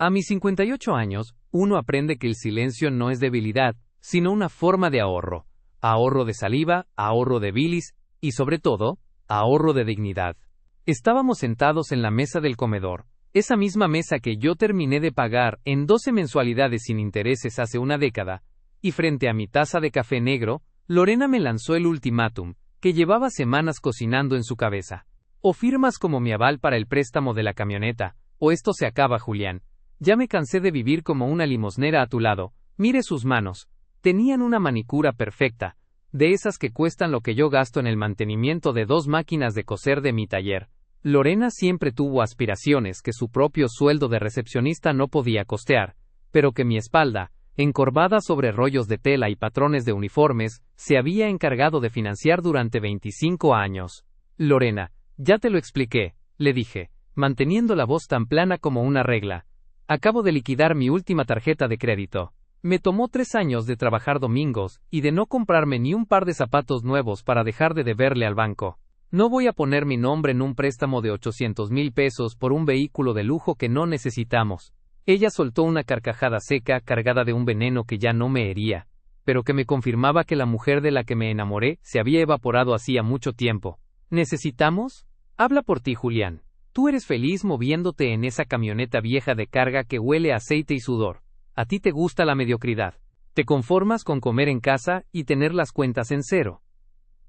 A mis 58 años, uno aprende que el silencio no es debilidad, sino una forma de ahorro. Ahorro de saliva, ahorro de bilis y, sobre todo, ahorro de dignidad. Estábamos sentados en la mesa del comedor, esa misma mesa que yo terminé de pagar en 12 mensualidades sin intereses hace una década, y frente a mi taza de café negro, Lorena me lanzó el ultimátum, que llevaba semanas cocinando en su cabeza. O firmas como mi aval para el préstamo de la camioneta, o esto se acaba, Julián. Ya me cansé de vivir como una limosnera a tu lado. Mire sus manos. Tenían una manicura perfecta, de esas que cuestan lo que yo gasto en el mantenimiento de 2 máquinas de coser de mi taller. Lorena siempre tuvo aspiraciones que su propio sueldo de recepcionista no podía costear, pero que mi espalda, encorvada sobre rollos de tela y patrones de uniformes, se había encargado de financiar durante 25 años. Lorena, ya te lo expliqué, le dije, manteniendo la voz tan plana como una regla. Acabo de liquidar mi última tarjeta de crédito. Me tomó 3 años de trabajar domingos y de no comprarme ni un par de zapatos nuevos para dejar de deberle al banco. No voy a poner mi nombre en un préstamo de 800,000 pesos por un vehículo de lujo que no necesitamos. Ella soltó una carcajada seca cargada de un veneno que ya no me hería, pero que me confirmaba que la mujer de la que me enamoré se había evaporado hacía mucho tiempo. ¿Necesitamos? Habla por ti, Julián. Tú eres feliz moviéndote en esa camioneta vieja de carga que huele a aceite y sudor. A ti te gusta la mediocridad. Te conformas con comer en casa y tener las cuentas en cero.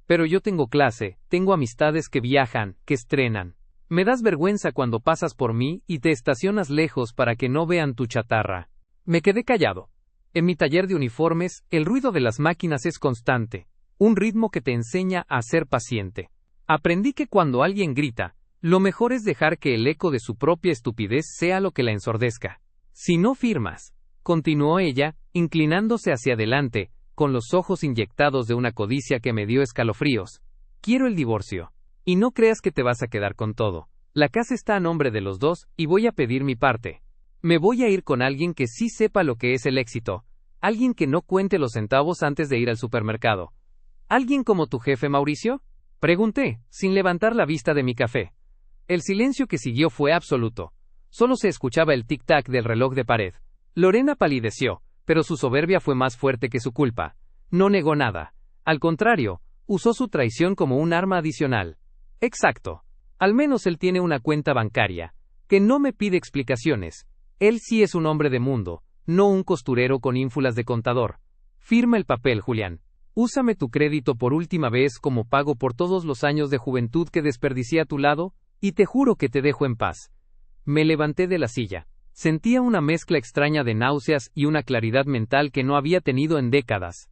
Pero yo tengo clase, tengo amistades que viajan, que estrenan. Me das vergüenza cuando pasas por mí y te estacionas lejos para que no vean tu chatarra. Me quedé callado. En mi taller de uniformes, el ruido de las máquinas es constante, un ritmo que te enseña a ser paciente. Aprendí que cuando alguien grita, lo mejor es dejar que el eco de su propia estupidez sea lo que la ensordezca. Si no firmas, continuó ella, inclinándose hacia adelante, con los ojos inyectados de una codicia que me dio escalofríos. Quiero el divorcio. Y no creas que te vas a quedar con todo. La casa está a nombre de los dos y voy a pedir mi parte. Me voy a ir con alguien que sí sepa lo que es el éxito. Alguien que no cuente los centavos antes de ir al supermercado. ¿Alguien como tu jefe, Mauricio? Pregunté, sin levantar la vista de mi café. El silencio que siguió fue absoluto. Solo se escuchaba el tic-tac del reloj de pared. Lorena palideció, pero su soberbia fue más fuerte que su culpa. No negó nada. Al contrario, usó su traición como un arma adicional. Exacto. Al menos él tiene una cuenta bancaria, que no me pide explicaciones. Él sí es un hombre de mundo, no un costurero con ínfulas de contador. Firma el papel, Julián. Úsame tu crédito por última vez como pago por todos los años de juventud que desperdicié a tu lado, y te juro que te dejo en paz. Me levanté de la silla. Sentía una mezcla extraña de náuseas y una claridad mental que no había tenido en décadas.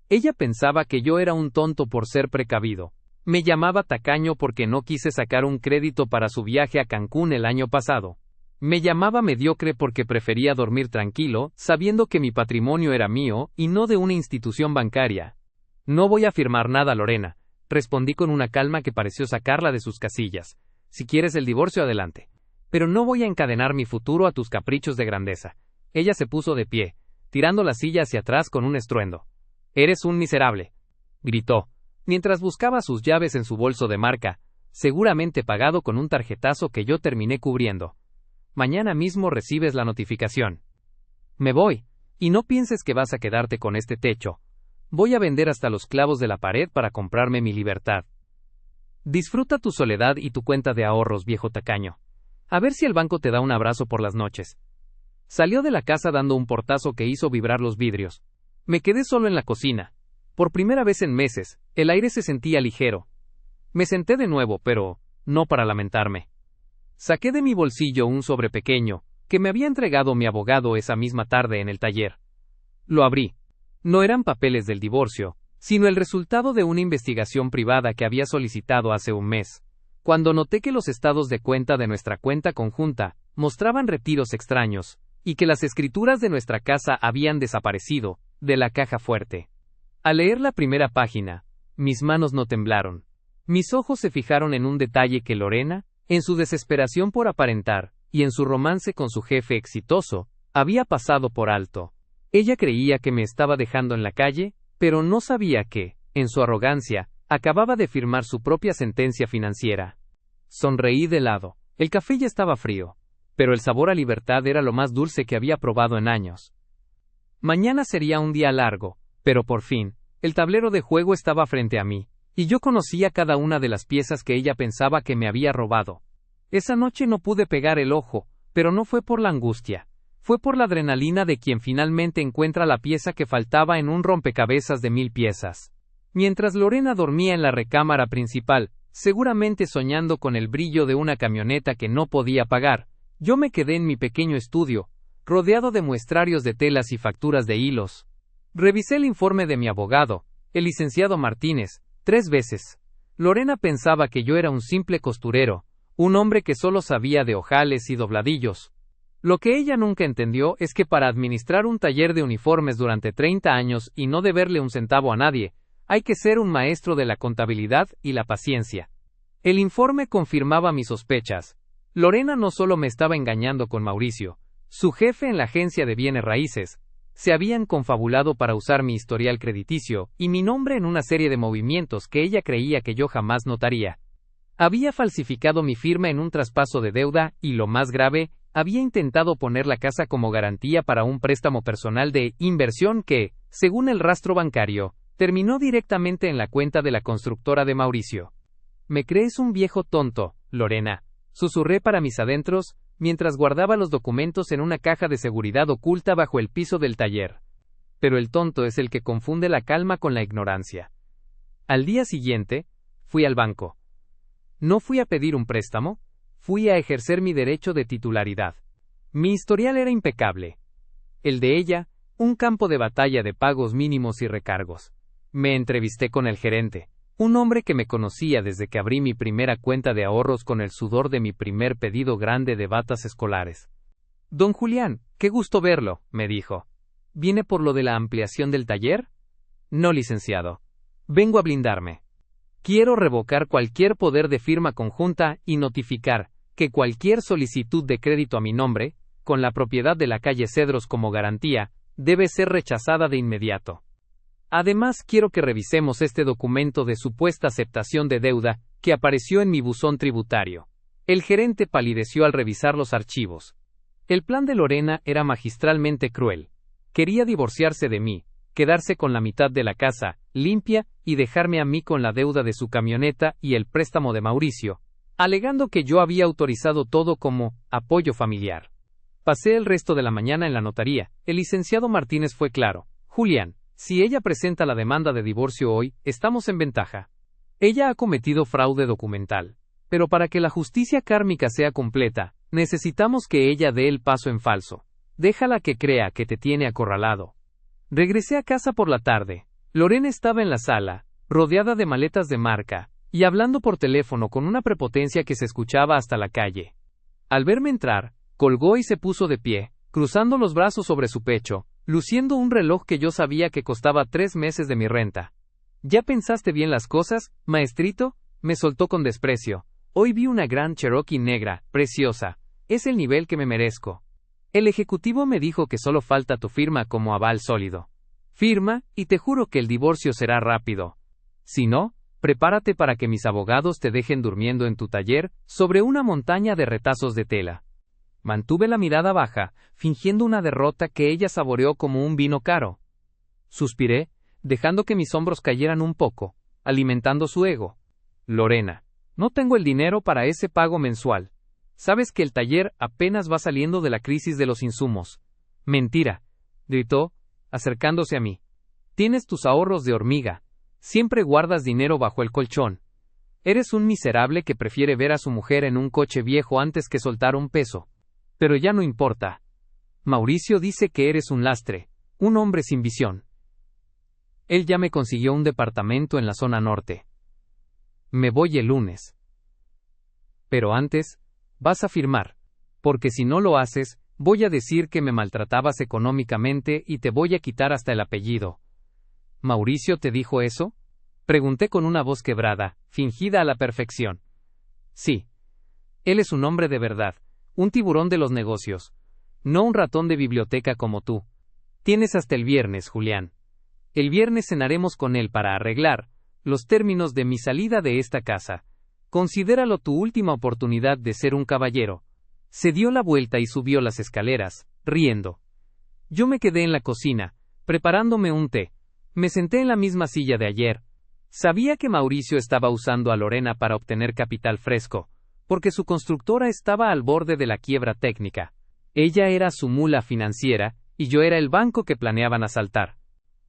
Ella pensaba que yo era un tonto por ser precavido. Me llamaba tacaño porque no quise sacar un crédito para su viaje a Cancún el año pasado. Me llamaba mediocre porque prefería dormir tranquilo, sabiendo que mi patrimonio era mío y no de una institución bancaria. No voy a firmar nada, Lorena, respondí con una calma que pareció sacarla de sus casillas. Si quieres el divorcio, adelante. Pero no voy a encadenar mi futuro a tus caprichos de grandeza. Ella se puso de pie, tirando la silla hacia atrás con un estruendo. Eres un miserable, gritó, mientras buscaba sus llaves en su bolso de marca, seguramente pagado con un tarjetazo que yo terminé cubriendo. Mañana mismo recibes la notificación. Me voy, y no pienses que vas a quedarte con este techo. Voy a vender hasta los clavos de la pared para comprarme mi libertad. Disfruta tu soledad y tu cuenta de ahorros, viejo tacaño. A ver si el banco te da un abrazo por las noches. Salió de la casa dando un portazo que hizo vibrar los vidrios. Me quedé solo en la cocina. Por primera vez en meses, el aire se sentía ligero. Me senté de nuevo, pero no para lamentarme. Saqué de mi bolsillo un sobre pequeño, que me había entregado mi abogado esa misma tarde en el taller. Lo abrí. No eran papeles del divorcio, sino el resultado de una investigación privada que había solicitado hace un mes. Cuando noté que los estados de cuenta de nuestra cuenta conjunta mostraban retiros extraños, y que las escrituras de nuestra casa habían desaparecido de la caja fuerte. Al leer la primera página, mis manos no temblaron. Mis ojos se fijaron en un detalle que Lorena, en su desesperación por aparentar, y en su romance con su jefe exitoso, había pasado por alto. Ella creía que me estaba dejando en la calle, pero no sabía que, en su arrogancia, acababa de firmar su propia sentencia financiera. Sonreí de lado. El café ya estaba frío. pero el sabor a libertad era lo más dulce que había probado en años. Mañana sería un día largo, pero por fin, el tablero de juego estaba frente a mí, y yo conocía cada una de las piezas que ella pensaba que me había robado. Esa noche no pude pegar el ojo, pero no fue por la angustia. Fue por la adrenalina de quien finalmente encuentra la pieza que faltaba en un rompecabezas de 1000 piezas. Mientras Lorena dormía en la recámara principal, seguramente soñando con el brillo de una camioneta que no podía pagar, yo me quedé en mi pequeño estudio, rodeado de muestrarios de telas y facturas de hilos. Revisé el informe de mi abogado, el licenciado Martínez, 3 veces. Lorena pensaba que yo era un simple costurero, un hombre que solo sabía de ojales y dobladillos. Lo que ella nunca entendió es que para administrar un taller de uniformes durante 30 años y no deberle un centavo a nadie, hay que ser un maestro de la contabilidad y la paciencia. El informe confirmaba mis sospechas. Lorena no solo me estaba engañando con Mauricio, su jefe en la agencia de bienes raíces, se habían confabulado para usar mi historial crediticio y mi nombre en una serie de movimientos que ella creía que yo jamás notaría. Había falsificado mi firma en un traspaso de deuda y, lo más grave, había intentado poner la casa como garantía para un préstamo personal de inversión que, según el rastro bancario, terminó directamente en la cuenta de la constructora de Mauricio. «¿Me crees un viejo tonto, Lorena?», susurré para mis adentros, mientras guardaba los documentos en una caja de seguridad oculta bajo el piso del taller. Pero el tonto es el que confunde la calma con la ignorancia. Al día siguiente, fui al banco. No fui a pedir un préstamo, fui a ejercer mi derecho de titularidad. Mi historial era impecable. El de ella, un campo de batalla de pagos mínimos y recargos. Me entrevisté con el gerente, un hombre que me conocía desde que abrí mi primera cuenta de ahorros con el sudor de mi primer pedido grande de batas escolares. «Don Julián, qué gusto verlo», me dijo. «¿Viene por lo de la ampliación del taller?» «No, licenciado. Vengo a blindarme. Quiero revocar cualquier poder de firma conjunta y notificar que cualquier solicitud de crédito a mi nombre, con la propiedad de la calle Cedros como garantía, debe ser rechazada de inmediato. Además, quiero que revisemos este documento de supuesta aceptación de deuda que apareció en mi buzón tributario». El gerente palideció al revisar los archivos. El plan de Lorena era magistralmente cruel. Quería divorciarse de mí, quedarse con la mitad de la casa, limpia, y dejarme a mí con la deuda de su camioneta y el préstamo de Mauricio, alegando que yo había autorizado todo como apoyo familiar. Pasé el resto de la mañana en la notaría. El licenciado Martínez fue claro: «Julián, si ella presenta la demanda de divorcio hoy, estamos en ventaja. Ella ha cometido fraude documental. Pero para que la justicia kármica sea completa, necesitamos que ella dé el paso en falso. Déjala que crea que te tiene acorralado». Regresé a casa por la tarde. Lorena estaba en la sala, rodeada de maletas de marca, y hablando por teléfono con una prepotencia que se escuchaba hasta la calle. Al verme entrar, colgó y se puso de pie, cruzando los brazos sobre su pecho, luciendo un reloj que yo sabía que costaba 3 meses de mi renta. «¿Ya pensaste bien las cosas, maestrito?», me soltó con desprecio. «Hoy vi una gran Cherokee negra, preciosa. Es el nivel que me merezco. El ejecutivo me dijo que solo falta tu firma como aval sólido. Firma, y te juro que el divorcio será rápido. Si no, prepárate para que mis abogados te dejen durmiendo en tu taller, sobre una montaña de retazos de tela». Mantuve la mirada baja, fingiendo una derrota que ella saboreó como un vino caro. Suspiré, dejando que mis hombros cayeran un poco, alimentando su ego. «Lorena, no tengo el dinero para ese pago mensual. Sabes que el taller apenas va saliendo de la crisis de los insumos». «Mentira», gritó, acercándose a mí. «Tienes tus ahorros de hormiga. Siempre guardas dinero bajo el colchón. Eres un miserable que prefiere ver a su mujer en un coche viejo antes que soltar un peso. Pero ya no importa. Mauricio dice que eres un lastre, un hombre sin visión. Él ya me consiguió un departamento en la zona norte. Me voy el lunes. Pero antes, vas a firmar, porque si no lo haces, voy a decir que me maltratabas económicamente y te voy a quitar hasta el apellido». «¿Mauricio te dijo eso?», pregunté con una voz quebrada, fingida a la perfección. «Sí. Él es un hombre de verdad, un tiburón de los negocios, no un ratón de biblioteca como tú. Tienes hasta el viernes, Julián. El viernes cenaremos con él para arreglar los términos de mi salida de esta casa. Considéralo tu última oportunidad de ser un caballero. Se dio la vuelta y subió las escaleras, riendo. Yo me quedé en la cocina, preparándome un té. Me senté en la misma silla de ayer. Sabía que Mauricio estaba usando a Lorena para obtener capital fresco, porque su constructora estaba al borde de la quiebra técnica. Ella era su mula financiera, y yo era el banco que planeaban asaltar.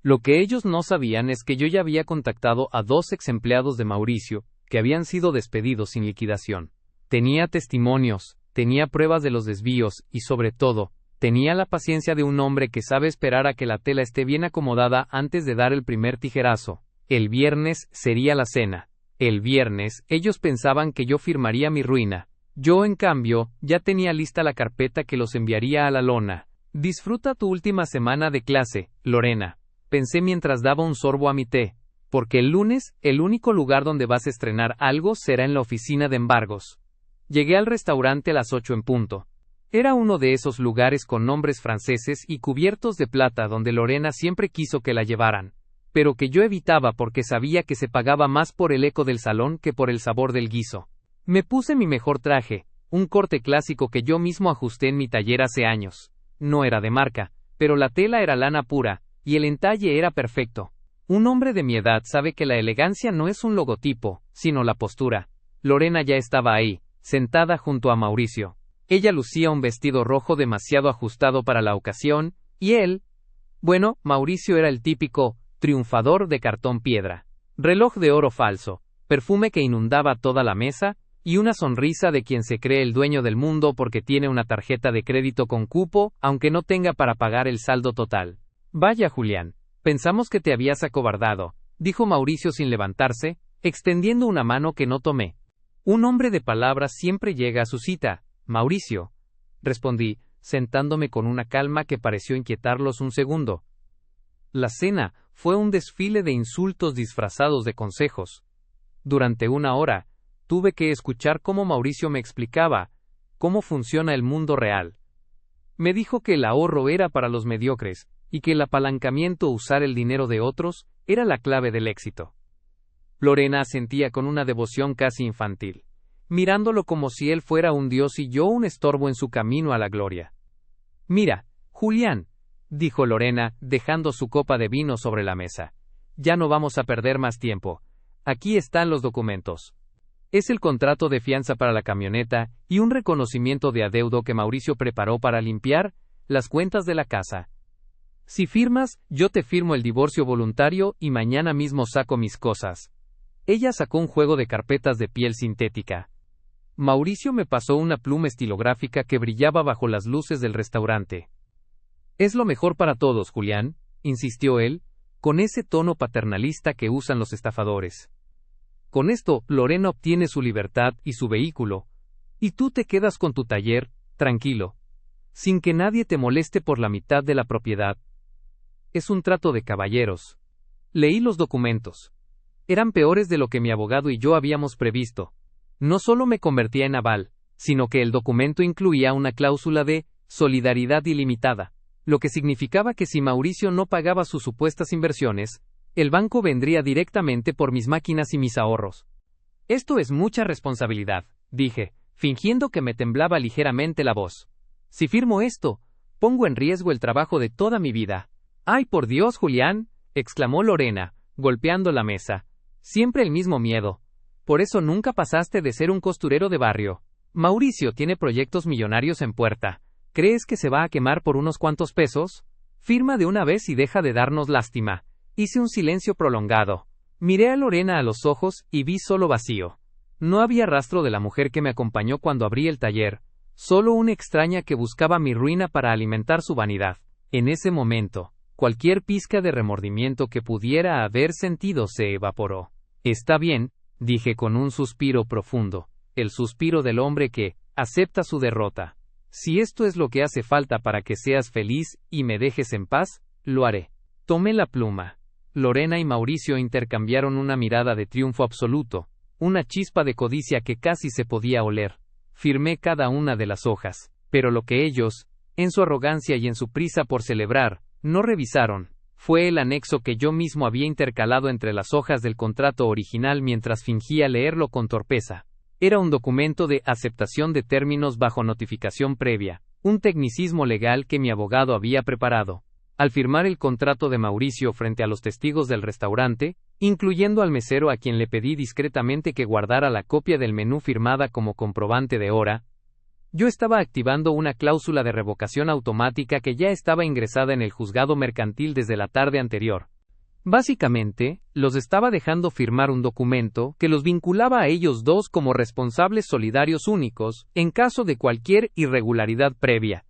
Lo que ellos no sabían es que yo ya había contactado a 2 ex empleados de Mauricio, que habían sido despedidos sin liquidación. Tenía testimonios, tenía pruebas de los desvíos, y sobre todo, tenía la paciencia de un hombre que sabe esperar a que la tela esté bien acomodada antes de dar el primer tijerazo. El viernes sería la cena. El viernes, ellos pensaban que yo firmaría mi ruina. Yo, en cambio, ya tenía lista la carpeta que los enviaría a la lona. Disfruta tu última semana de clase, Lorena, pensé mientras daba un sorbo a mi té, porque el lunes, el único lugar donde vas a estrenar algo será en la oficina de embargos. Llegué al restaurante a las 8 en punto. Era uno de esos lugares con nombres franceses y cubiertos de plata donde Lorena siempre quiso que la llevaran, pero que yo evitaba porque sabía que se pagaba más por el eco del salón que por el sabor del guiso. Me puse mi mejor traje, un corte clásico que yo mismo ajusté en mi taller hace años. No era de marca, pero la tela era lana pura, y el entalle era perfecto. Un hombre de mi edad sabe que la elegancia no es un logotipo, sino la postura. Lorena ya estaba ahí, sentada junto a Mauricio. Ella lucía un vestido rojo demasiado ajustado para la ocasión, y él... Bueno, Mauricio era el típico triunfador de cartón piedra. Reloj de oro falso, perfume que inundaba toda la mesa, y una sonrisa de quien se cree el dueño del mundo porque tiene una tarjeta de crédito con cupo, aunque no tenga para pagar el saldo total. Vaya, Julián, pensamos que te habías acobardado, dijo Mauricio sin levantarse, extendiendo una mano que no tomé. Un hombre de palabras siempre llega a su cita, Mauricio, respondí, sentándome con una calma que pareció inquietarlos un segundo. La cena fue un desfile de insultos disfrazados de consejos. Durante una hora, tuve que escuchar cómo Mauricio me explicaba cómo funciona el mundo real. Me dijo que el ahorro era para los mediocres, y que el apalancamiento, usar el dinero de otros, era la clave del éxito. Lorena asentía con una devoción casi infantil, mirándolo como si él fuera un dios y yo un estorbo en su camino a la gloria. Mira, Julián, dijo Lorena, dejando su copa de vino sobre la mesa. Ya no vamos a perder más tiempo. Aquí están los documentos. Es el contrato de fianza para la camioneta y un reconocimiento de adeudo que Mauricio preparó para limpiar las cuentas de la casa. Si firmas, yo te firmo el divorcio voluntario y mañana mismo saco mis cosas. Ella sacó un juego de carpetas de piel sintética. Mauricio me pasó una pluma estilográfica que brillaba bajo las luces del restaurante. Es lo mejor para todos, Julián, insistió él, con ese tono paternalista que usan los estafadores. Con esto, Lorena obtiene su libertad y su vehículo, y tú te quedas con tu taller, tranquilo, sin que nadie te moleste por la mitad de la propiedad. Es un trato de caballeros. Leí los documentos. Eran peores de lo que mi abogado y yo habíamos previsto. No solo me convertía en aval, sino que el documento incluía una cláusula de solidaridad ilimitada, lo que significaba que si Mauricio no pagaba sus supuestas inversiones, el banco vendría directamente por mis máquinas y mis ahorros. Esto es mucha responsabilidad, dije, fingiendo que me temblaba ligeramente la voz. Si firmo esto, pongo en riesgo el trabajo de toda mi vida. ¡Ay, por Dios, Julián!, exclamó Lorena, golpeando la mesa. Siempre el mismo miedo. Por eso nunca pasaste de ser un costurero de barrio. Mauricio tiene proyectos millonarios en puerta. ¿Crees que se va a quemar por unos cuantos pesos? Firma de una vez y deja de darnos lástima. Hice un silencio prolongado. Miré a Lorena a los ojos y vi solo vacío. No había rastro de la mujer que me acompañó cuando abrí el taller, solo una extraña que buscaba mi ruina para alimentar su vanidad. En ese momento, cualquier pizca de remordimiento que pudiera haber sentido se evaporó. Está bien, dije con un suspiro profundo, el suspiro del hombre que acepta su derrota. Si esto es lo que hace falta para que seas feliz y me dejes en paz, lo haré. Tomé la pluma. Lorena y Mauricio intercambiaron una mirada de triunfo absoluto, una chispa de codicia que casi se podía oler. Firmé cada una de las hojas, pero lo que ellos, en su arrogancia y en su prisa por celebrar, no revisaron, fue el anexo que yo mismo había intercalado entre las hojas del contrato original mientras fingía leerlo con torpeza. Era un documento de aceptación de términos bajo notificación previa, un tecnicismo legal que mi abogado había preparado. Al firmar el contrato de Mauricio frente a los testigos del restaurante, incluyendo al mesero a quien le pedí discretamente que guardara la copia del menú firmada como comprobante de hora, yo estaba activando una cláusula de revocación automática que ya estaba ingresada en el juzgado mercantil desde la tarde anterior. Básicamente, los estaba dejando firmar un documento que los vinculaba a ellos dos como responsables solidarios únicos, en caso de cualquier irregularidad previa.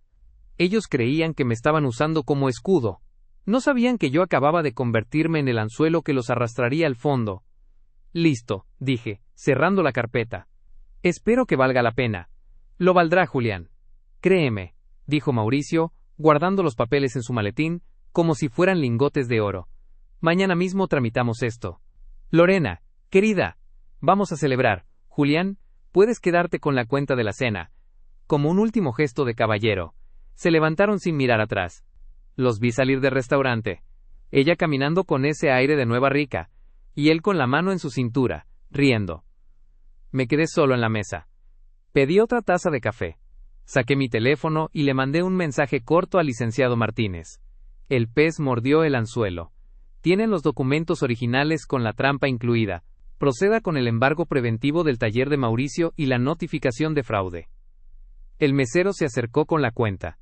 Ellos creían que me estaban usando como escudo. No sabían que yo acababa de convertirme en el anzuelo que los arrastraría al fondo. Listo, dije, cerrando la carpeta. Espero que valga la pena. Lo valdrá, Julián. Créeme, dijo Mauricio, guardando los papeles en su maletín, como si fueran lingotes de oro. Mañana mismo tramitamos esto. Lorena, querida, vamos a celebrar. Julián, puedes quedarte con la cuenta de la cena. Como un último gesto de caballero. Se levantaron sin mirar atrás. Los vi salir del restaurante. Ella caminando con ese aire de nueva rica, y él con la mano en su cintura, riendo. Me quedé solo en la mesa. Pedí otra taza de café. Saqué mi teléfono y le mandé un mensaje corto al licenciado Martínez. El pez mordió el anzuelo. Tienen los documentos originales con la trampa incluida. Proceda con el embargo preventivo del taller de Mauricio y la notificación de fraude. El mesero se acercó con la cuenta.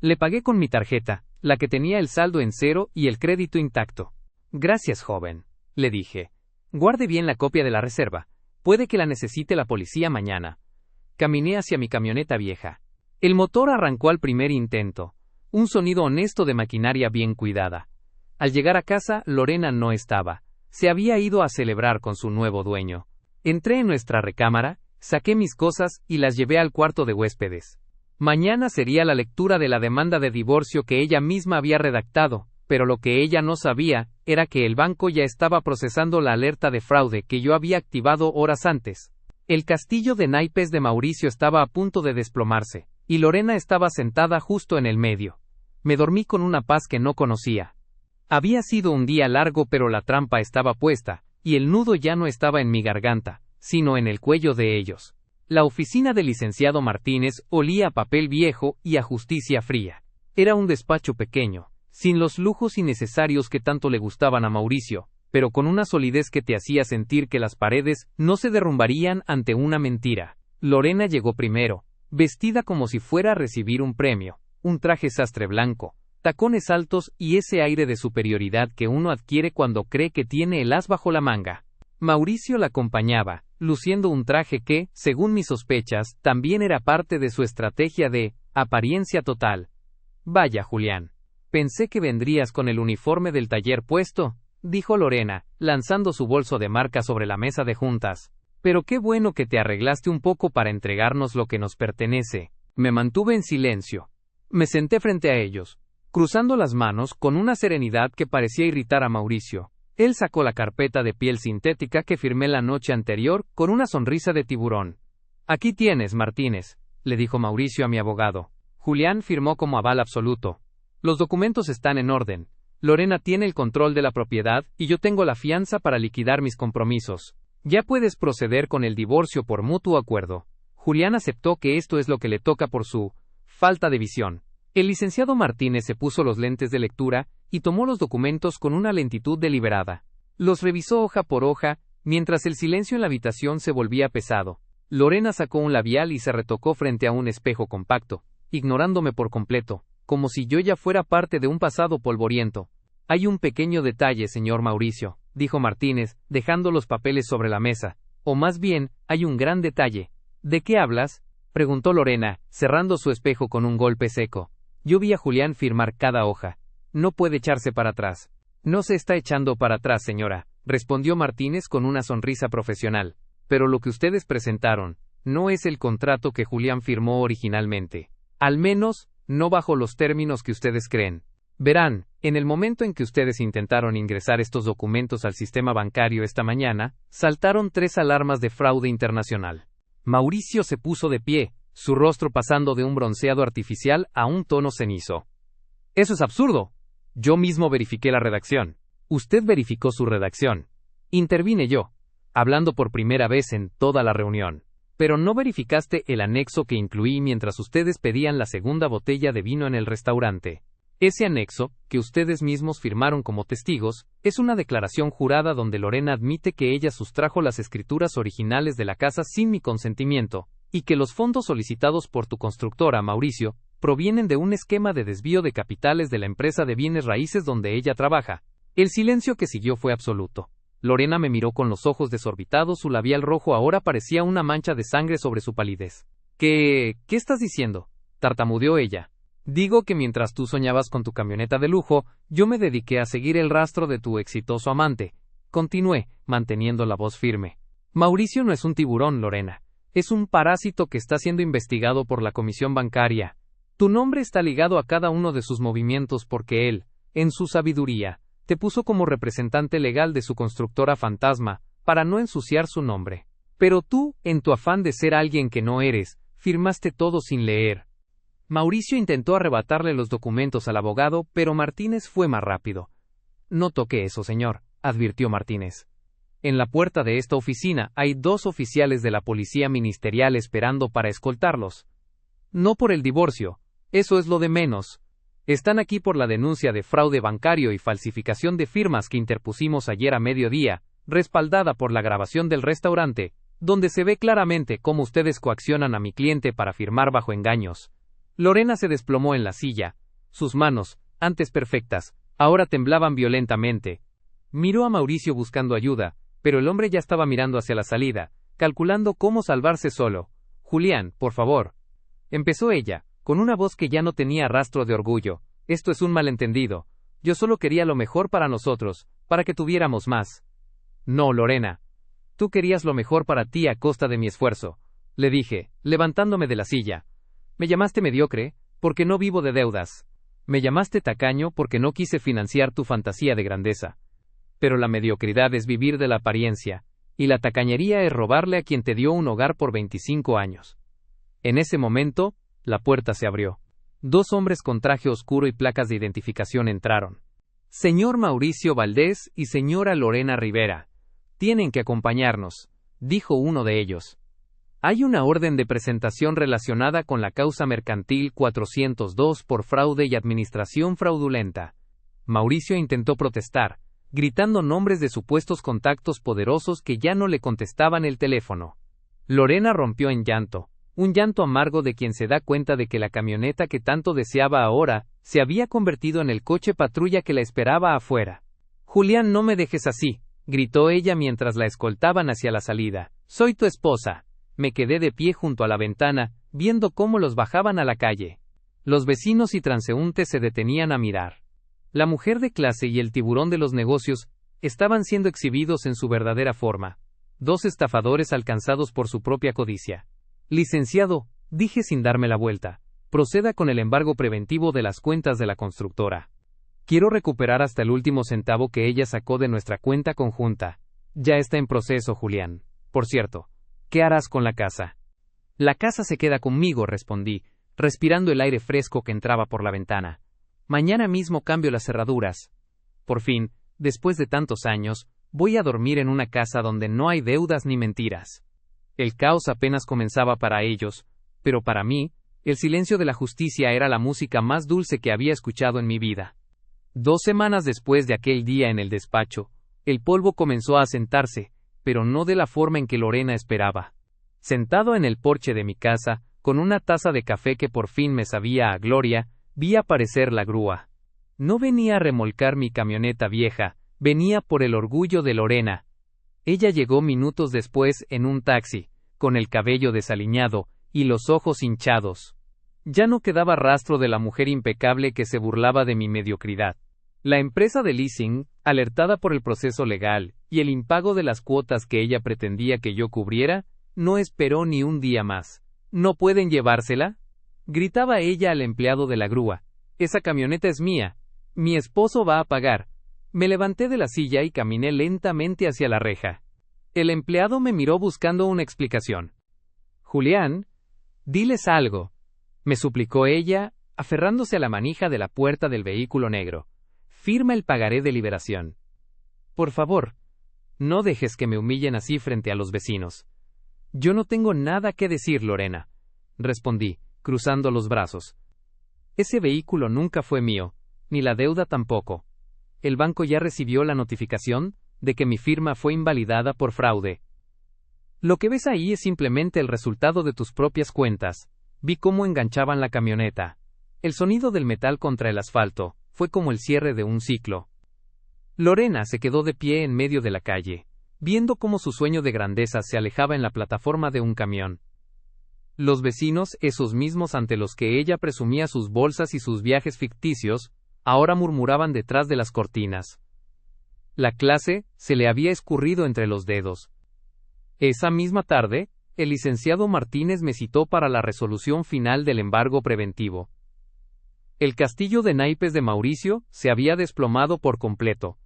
Le pagué con mi tarjeta, la que tenía el saldo en cero y el crédito intacto. Gracias, joven, le dije. Guarde bien la copia de la reserva. Puede que la necesite la policía mañana. Caminé hacia mi camioneta vieja. El motor arrancó al primer intento. Un sonido honesto de maquinaria bien cuidada. Al llegar a casa, Lorena no estaba. Se había ido a celebrar con su nuevo dueño. Entré en nuestra recámara, saqué mis cosas y las llevé al cuarto de huéspedes. Mañana sería la lectura de la demanda de divorcio que ella misma había redactado, pero lo que ella no sabía era que el banco ya estaba procesando la alerta de fraude que yo había activado horas antes. El castillo de naipes de Mauricio estaba a punto de desplomarse, y Lorena estaba sentada justo en el medio. Me dormí con una paz que no conocía. Había sido un día largo, pero la trampa estaba puesta, y el nudo ya no estaba en mi garganta, sino en el cuello de ellos. La oficina del licenciado Martínez olía a papel viejo y a justicia fría. Era un despacho pequeño, sin los lujos innecesarios que tanto le gustaban a Mauricio, pero con una solidez que te hacía sentir que las paredes no se derrumbarían ante una mentira. Lorena llegó primero, vestida como si fuera a recibir un premio, un traje sastre blanco, tacones altos y ese aire de superioridad que uno adquiere cuando cree que tiene el as bajo la manga. Mauricio la acompañaba, luciendo un traje que, según mis sospechas, también era parte de su estrategia de apariencia total. Vaya, Julián. Pensé que vendrías con el uniforme del taller puesto, dijo Lorena, lanzando su bolso de marca sobre la mesa de juntas. Pero qué bueno que te arreglaste un poco para entregarnos lo que nos pertenece. Me mantuve en silencio. Me senté frente a ellos, cruzando las manos con una serenidad que parecía irritar a Mauricio. Él sacó la carpeta de piel sintética que firmé la noche anterior con una sonrisa de tiburón. Aquí tienes, Martínez, le dijo Mauricio a mi abogado. Julián firmó como aval absoluto. Los documentos están en orden. Lorena tiene el control de la propiedad y yo tengo la fianza para liquidar mis compromisos. Ya puedes proceder con el divorcio por mutuo acuerdo. Julián aceptó que esto es lo que le toca por su falta de visión. El licenciado Martínez se puso los lentes de lectura y tomó los documentos con una lentitud deliberada. Los revisó hoja por hoja, mientras el silencio en la habitación se volvía pesado. Lorena sacó un labial y se retocó frente a un espejo compacto, ignorándome por completo, como si yo ya fuera parte de un pasado polvoriento. Hay un pequeño detalle, señor Mauricio, dijo Martínez, dejando los papeles sobre la mesa. O más bien, hay un gran detalle. ¿De qué hablas?, preguntó Lorena, cerrando su espejo con un golpe seco. Yo vi a Julián firmar cada hoja. No puede echarse para atrás. No se está echando para atrás, señora, respondió Martínez con una sonrisa profesional. Pero lo que ustedes presentaron no es el contrato que Julián firmó originalmente. Al menos, no bajo los términos que ustedes creen. Verán, en el momento en que ustedes intentaron ingresar estos documentos al sistema bancario esta mañana, saltaron 3 alarmas de fraude internacional. Mauricio se puso de pie, su rostro pasando de un bronceado artificial a un tono cenizo. Eso es absurdo. Yo mismo verifiqué la redacción. Usted verificó su redacción. Intervine yo, hablando por primera vez en toda la reunión. pero no verificaste el anexo que incluí mientras ustedes pedían la segunda botella de vino en el restaurante. Ese anexo, que ustedes mismos firmaron como testigos, es una declaración jurada donde Lorena admite que ella sustrajo las escrituras originales de la casa sin mi consentimiento, y que los fondos solicitados por tu constructora, Mauricio, provienen de un esquema de desvío de capitales de la empresa de bienes raíces donde ella trabaja. El silencio que siguió fue absoluto. Lorena me miró con los ojos desorbitados, su labial rojo ahora parecía una mancha de sangre sobre su palidez. ¿Qué estás diciendo?, tartamudeó ella. Digo que mientras tú soñabas con tu camioneta de lujo, yo me dediqué a seguir el rastro de tu exitoso amante. Continué, manteniendo la voz firme. Mauricio no es un tiburón, Lorena. Es un parásito que está siendo investigado por la comisión bancaria. Tu nombre está ligado a cada uno de sus movimientos porque él, en su sabiduría, te puso como representante legal de su constructora fantasma, para no ensuciar su nombre. Pero tú, en tu afán de ser alguien que no eres, firmaste todo sin leer. Mauricio intentó arrebatarle los documentos al abogado, pero Martínez fue más rápido. No toque eso, señor, advirtió Martínez. En la puerta de esta oficina hay 2 oficiales de la policía ministerial esperando para escoltarlos. No por el divorcio, eso es lo de menos. Están aquí por la denuncia de fraude bancario y falsificación de firmas que interpusimos ayer a mediodía, respaldada por la grabación del restaurante, donde se ve claramente cómo ustedes coaccionan a mi cliente para firmar bajo engaños. Lorena se desplomó en la silla. Sus manos, antes perfectas, ahora temblaban violentamente. Miró a Mauricio buscando ayuda, pero el hombre ya estaba mirando hacia la salida, calculando cómo salvarse solo. Julián, por favor. Empezó ella, con una voz que ya no tenía rastro de orgullo. Esto es un malentendido. Yo solo quería lo mejor para nosotros, para que tuviéramos más. No, Lorena. Tú querías lo mejor para ti a costa de mi esfuerzo, le dije, levantándome de la silla. Me llamaste mediocre, porque no vivo de deudas. Me llamaste tacaño porque no quise financiar tu fantasía de grandeza. Pero la mediocridad es vivir de la apariencia, y la tacañería es robarle a quien te dio un hogar por 25 años. En ese momento, la puerta se abrió. 2 hombres con traje oscuro y placas de identificación entraron. Señor Mauricio Valdés y señora Lorena Rivera. Tienen que acompañarnos, dijo uno de ellos. Hay una orden de presentación relacionada con la causa mercantil 402 por fraude y administración fraudulenta. Mauricio intentó protestar, gritando nombres de supuestos contactos poderosos que ya no le contestaban el teléfono. Lorena rompió en llanto, un llanto amargo de quien se da cuenta de que la camioneta que tanto deseaba ahora, se había convertido en el coche patrulla que la esperaba afuera. Julián, no me dejes así, gritó ella mientras la escoltaban hacia la salida. Soy tu esposa. Me quedé de pie junto a la ventana, viendo cómo los bajaban a la calle. Los vecinos y transeúntes se detenían a mirar. La mujer de clase y el tiburón de los negocios estaban siendo exhibidos en su verdadera forma. 2 estafadores alcanzados por su propia codicia. Licenciado, dije sin darme la vuelta, proceda con el embargo preventivo de las cuentas de la constructora. Quiero recuperar hasta el último centavo que ella sacó de nuestra cuenta conjunta. Ya está en proceso, Julián. Por cierto, ¿qué harás con la casa? La casa se queda conmigo, respondí, respirando el aire fresco que entraba por la ventana. Mañana mismo cambio las cerraduras. Por fin, después de tantos años, voy a dormir en una casa donde no hay deudas ni mentiras. El caos apenas comenzaba para ellos, pero para mí, el silencio de la justicia era la música más dulce que había escuchado en mi vida. 2 semanas después de aquel día en el despacho, el polvo comenzó a asentarse, pero no de la forma en que Lorena esperaba. Sentado en el porche de mi casa, con una taza de café que por fin me sabía a gloria, vi aparecer la grúa. No venía a remolcar mi camioneta vieja, venía por el orgullo de Lorena. Ella llegó minutos después en un taxi, con el cabello desaliñado y los ojos hinchados. Ya no quedaba rastro de la mujer impecable que se burlaba de mi mediocridad. La empresa de leasing, alertada por el proceso legal y el impago de las cuotas que ella pretendía que yo cubriera, no esperó ni un día más. ¿No pueden llevársela?, gritaba ella al empleado de la grúa. Esa camioneta es mía. Mi esposo va a pagar. Me levanté de la silla y caminé lentamente hacia la reja. El empleado me miró buscando una explicación. Julián, diles algo, me suplicó ella, aferrándose a la manija de la puerta del vehículo negro. Firma el pagaré de liberación. Por favor, no dejes que me humillen así frente a los vecinos. Yo no tengo nada que decir, Lorena, respondí, cruzando los brazos. Ese vehículo nunca fue mío, ni la deuda tampoco. El banco ya recibió la notificación de que mi firma fue invalidada por fraude. Lo que ves ahí es simplemente el resultado de tus propias cuentas. Vi cómo enganchaban la camioneta. El sonido del metal contra el asfalto fue como el cierre de un ciclo. Lorena se quedó de pie en medio de la calle, viendo cómo su sueño de grandeza se alejaba en la plataforma de un camión. Los vecinos, esos mismos ante los que ella presumía sus bolsas y sus viajes ficticios, ahora murmuraban detrás de las cortinas. La clase se le había escurrido entre los dedos. Esa misma tarde, el licenciado Martínez me citó para la resolución final del embargo preventivo. El castillo de naipes de Mauricio se había desplomado por completo.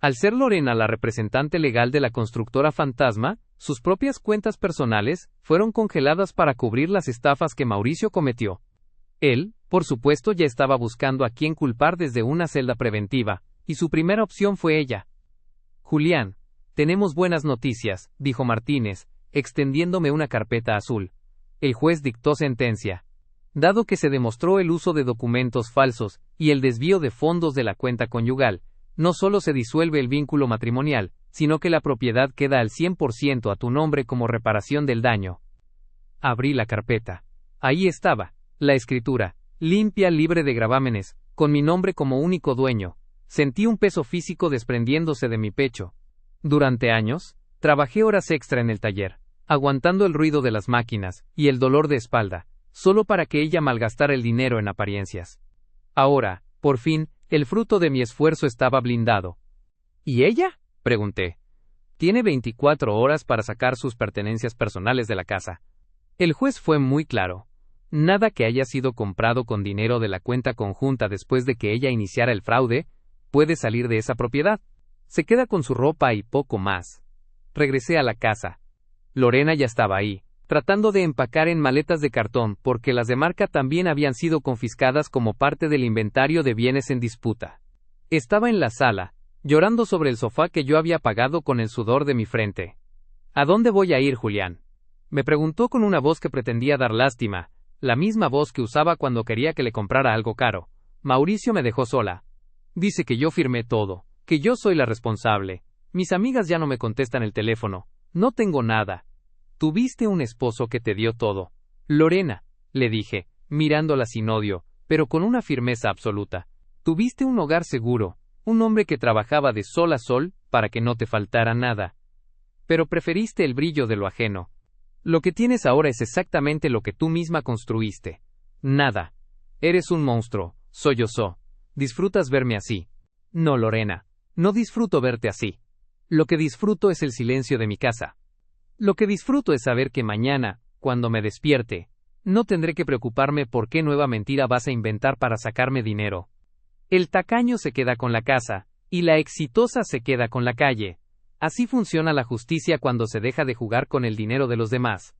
Al ser Lorena la representante legal de la constructora fantasma, sus propias cuentas personales fueron congeladas para cubrir las estafas que Mauricio cometió. Él, por supuesto, ya estaba buscando a quién culpar desde una celda preventiva, y su primera opción fue ella. Julián, tenemos buenas noticias, dijo Martínez, extendiéndome una carpeta azul. El juez dictó sentencia. Dado que se demostró el uso de documentos falsos y el desvío de fondos de la cuenta conyugal, no solo se disuelve el vínculo matrimonial, sino que la propiedad queda al 100% a tu nombre como reparación del daño. Abrí la carpeta. Ahí estaba, la escritura, limpia, libre de gravámenes, con mi nombre como único dueño. Sentí un peso físico desprendiéndose de mi pecho. Durante años, trabajé horas extra en el taller, aguantando el ruido de las máquinas y el dolor de espalda, solo para que ella malgastara el dinero en apariencias. Ahora, por fin, el fruto de mi esfuerzo estaba blindado. ¿Y ella?, pregunté. Tiene 24 horas para sacar sus pertenencias personales de la casa. El juez fue muy claro. Nada que haya sido comprado con dinero de la cuenta conjunta después de que ella iniciara el fraude puede salir de esa propiedad. Se queda con su ropa y poco más. Regresé a la casa. Lorena ya estaba ahí, tratando de empacar en maletas de cartón porque las de marca también habían sido confiscadas como parte del inventario de bienes en disputa. Estaba en la sala, llorando sobre el sofá que yo había pagado con el sudor de mi frente. ¿A dónde voy a ir, Julián?, me preguntó con una voz que pretendía dar lástima, la misma voz que usaba cuando quería que le comprara algo caro. Mauricio me dejó sola. Dice que yo firmé todo, que yo soy la responsable. Mis amigas ya no me contestan el teléfono. No tengo nada. Tuviste un esposo que te dio todo. Lorena, le dije, mirándola sin odio, pero con una firmeza absoluta. Tuviste un hogar seguro, un hombre que trabajaba de sol a sol para que no te faltara nada. Pero preferiste el brillo de lo ajeno. Lo que tienes ahora es exactamente lo que tú misma construiste. Nada. Eres un monstruo, sollozó. ¿Disfrutas verme así? No, Lorena. No disfruto verte así. Lo que disfruto es el silencio de mi casa. Lo que disfruto es saber que mañana, cuando me despierte, no tendré que preocuparme por qué nueva mentira vas a inventar para sacarme dinero. El tacaño se queda con la casa, y la exitosa se queda con la calle. Así funciona la justicia cuando se deja de jugar con el dinero de los demás.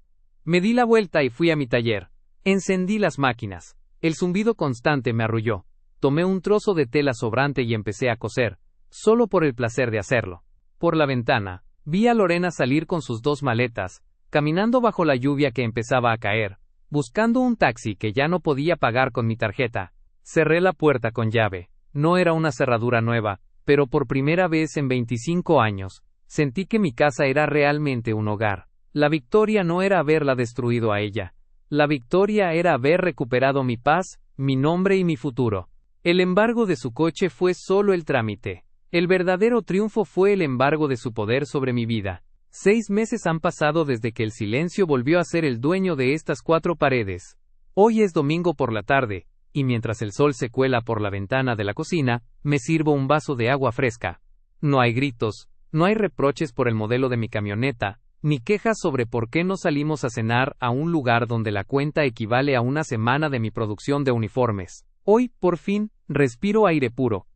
Me di la vuelta y fui a mi taller. Encendí las máquinas. El zumbido constante me arrulló. Tomé un trozo de tela sobrante y empecé a coser, solo por el placer de hacerlo. Por la ventana, vi a Lorena salir con sus 2 maletas, caminando bajo la lluvia que empezaba a caer, buscando un taxi que ya no podía pagar con mi tarjeta. Cerré la puerta con llave. No era una cerradura nueva, pero por primera vez en 25 años, sentí que mi casa era realmente un hogar. La victoria no era haberla destruido a ella. La victoria era haber recuperado mi paz, mi nombre y mi futuro. El embargo de su coche fue solo el trámite. El verdadero triunfo fue el embargo de su poder sobre mi vida. 6 meses han pasado desde que el silencio volvió a ser el dueño de estas 4 paredes. Hoy es domingo por la tarde, y mientras el sol se cuela por la ventana de la cocina, me sirvo un vaso de agua fresca. No hay gritos, no hay reproches por el modelo de mi camioneta, ni quejas sobre por qué no salimos a cenar a un lugar donde la cuenta equivale a una semana de mi producción de uniformes. Hoy, por fin, respiro aire puro.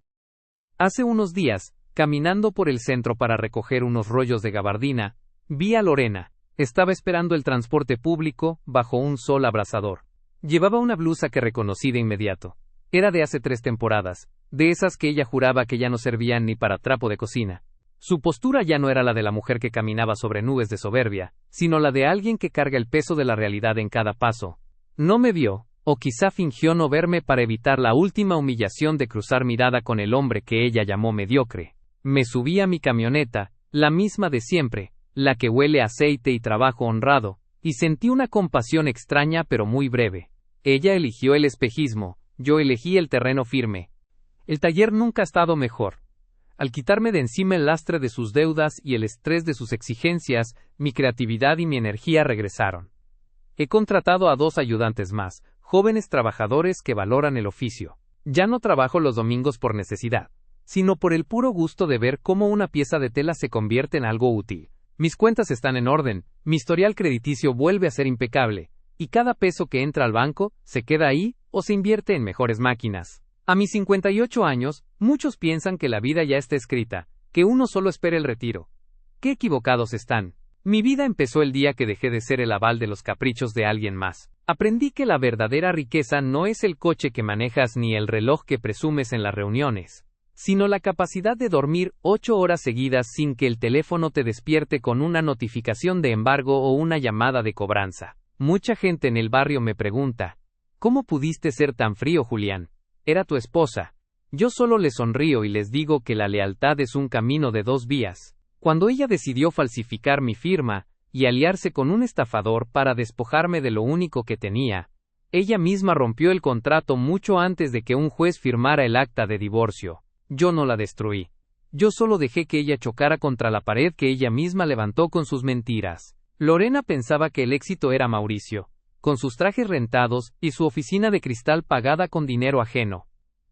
Hace unos días, caminando por el centro para recoger unos rollos de gabardina, vi a Lorena. Estaba esperando el transporte público, bajo un sol abrasador. Llevaba una blusa que reconocí de inmediato. Era de hace 3 temporadas, de esas que ella juraba que ya no servían ni para trapo de cocina. Su postura ya no era la de la mujer que caminaba sobre nubes de soberbia, sino la de alguien que carga el peso de la realidad en cada paso. No me vio, o quizá fingió no verme para evitar la última humillación de cruzar mirada con el hombre que ella llamó mediocre. Me subí a mi camioneta, la misma de siempre, la que huele a aceite y trabajo honrado, y sentí una compasión extraña pero muy breve. Ella eligió el espejismo, yo elegí el terreno firme. El taller nunca ha estado mejor. Al quitarme de encima el lastre de sus deudas y el estrés de sus exigencias, mi creatividad y mi energía regresaron. He contratado a 2 ayudantes más, jóvenes trabajadores que valoran el oficio. Ya no trabajo los domingos por necesidad, sino por el puro gusto de ver cómo una pieza de tela se convierte en algo útil. Mis cuentas están en orden, mi historial crediticio vuelve a ser impecable, y cada peso que entra al banco, se queda ahí, o se invierte en mejores máquinas. A mis 58 años, muchos piensan que la vida ya está escrita, que uno solo espera el retiro. ¡Qué equivocados están! Mi vida empezó el día que dejé de ser el aval de los caprichos de alguien más. Aprendí que la verdadera riqueza no es el coche que manejas ni el reloj que presumes en las reuniones, sino la capacidad de dormir 8 horas seguidas sin que el teléfono te despierte con una notificación de embargo o una llamada de cobranza. Mucha gente en el barrio me pregunta, ¿cómo pudiste ser tan frío, Julián? Era tu esposa. Yo solo le sonrío y les digo que la lealtad es un camino de 2 vías. Cuando ella decidió falsificar mi firma y aliarse con un estafador para despojarme de lo único que tenía, ella misma rompió el contrato mucho antes de que un juez firmara el acta de divorcio. Yo no la destruí. Yo solo dejé que ella chocara contra la pared que ella misma levantó con sus mentiras. Lorena pensaba que el éxito era Mauricio, con sus trajes rentados y su oficina de cristal pagada con dinero ajeno.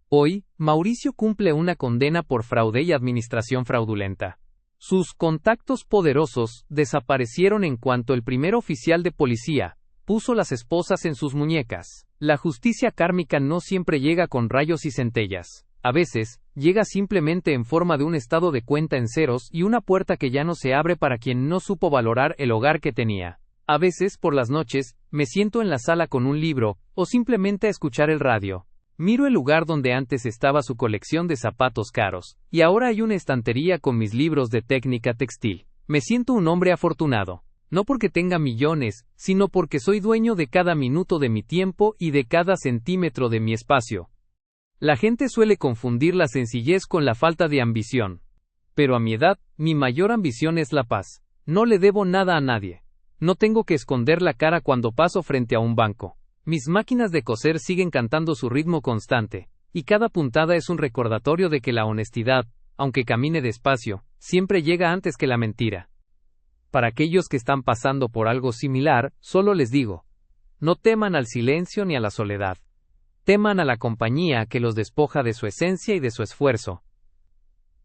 Hoy, Mauricio cumple una condena por fraude y administración fraudulenta. Sus contactos poderosos desaparecieron en cuanto el primer oficial de policía puso las esposas en sus muñecas. La justicia kármica no siempre llega con rayos y centellas. A veces, llega simplemente en forma de un estado de cuenta en ceros y una puerta que ya no se abre para quien no supo valorar el hogar que tenía. A veces, por las noches, me siento en la sala con un libro, o simplemente a escuchar el radio. Miro el lugar donde antes estaba su colección de zapatos caros, y ahora hay una estantería con mis libros de técnica textil. Me siento un hombre afortunado, no porque tenga millones, sino porque soy dueño de cada minuto de mi tiempo y de cada centímetro de mi espacio. La gente suele confundir la sencillez con la falta de ambición. Pero a mi edad, mi mayor ambición es la paz. No le debo nada a nadie. No tengo que esconder la cara cuando paso frente a un banco. Mis máquinas de coser siguen cantando su ritmo constante, y cada puntada es un recordatorio de que la honestidad, aunque camine despacio, siempre llega antes que la mentira. Para aquellos que están pasando por algo similar, solo les digo, no teman al silencio ni a la soledad. Teman a la compañía que los despoja de su esencia y de su esfuerzo.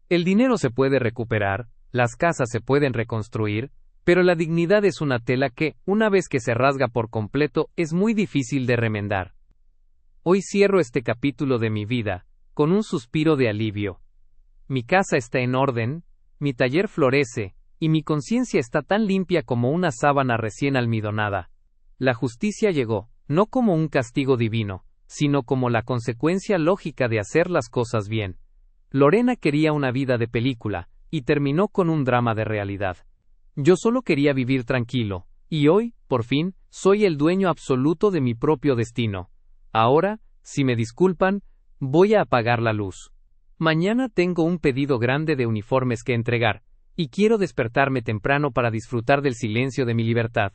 El dinero se puede recuperar, las casas se pueden reconstruir, pero la dignidad es una tela que, una vez que se rasga por completo, es muy difícil de remendar. Hoy cierro este capítulo de mi vida, con un suspiro de alivio. Mi casa está en orden, mi taller florece, y mi conciencia está tan limpia como una sábana recién almidonada. La justicia llegó, no como un castigo divino, sino como la consecuencia lógica de hacer las cosas bien. Lorena quería una vida de película, y terminó con un drama de realidad. Yo solo quería vivir tranquilo, y hoy, por fin, soy el dueño absoluto de mi propio destino. Ahora, si me disculpan, voy a apagar la luz. Mañana tengo un pedido grande de uniformes que entregar, y quiero despertarme temprano para disfrutar del silencio de mi libertad.